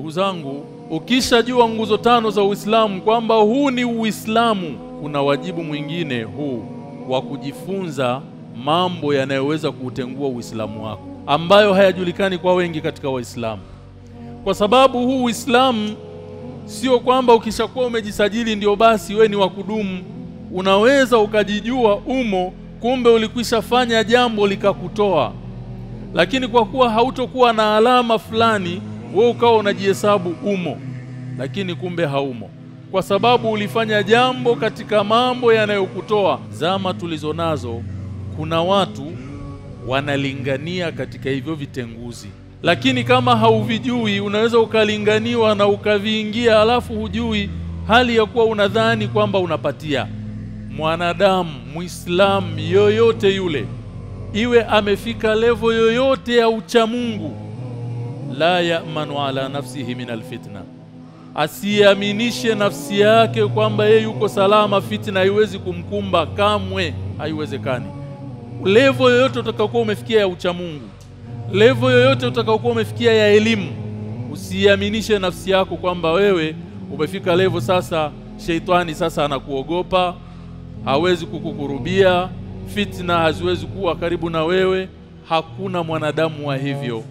Ndugu zangu, ukishajua nguzo 5 za Uislamu kwamba huu ni Uislamu, kuna wajibu mwingine huu wa kujifunza mambo yanayoweza kuutengua Uislamu wako, ambayo hayajulikani kwa wengi katika Waislamu. Kwa sababu huu Uislamu sio kwamba ukishakuwa umejisajili ndio basi we ni wa kudumu. Unaweza ukajijua umo, kumbe ulikwisha fanya jambo likakutoa. Lakini kwa kuwa hautokuwa na alama fulani, wewe ukawa unajihesabu umo, lakini kumbe haumo, kwa sababu ulifanya jambo katika mambo yanayokutoa. Zama tulizonazo kuna watu wanalingania katika hivyo vitenguzi, lakini kama hauvijui unaweza ukalinganiwa na ukaviingia, alafu hujui, hali ya kuwa unadhani kwamba unapatia. Mwanadamu Muislamu yoyote yule, iwe amefika level yoyote ya uchamungu, la ya'manu ala nafsihi min alfitna, asiaminishe nafsi yake kwamba yeye yuko salama, fitna haiwezi kumkumba kamwe, haiwezekani. Level yoyote utakayokuwa umefikia ya uchamungu, level yoyote utakayokuwa umefikia ya elimu, usiaminishe nafsi yako kwamba wewe umefika level sasa sheitani sasa anakuogopa, hawezi kukukurubia, fitna haziwezi kuwa karibu na wewe. Hakuna mwanadamu wa hivyo.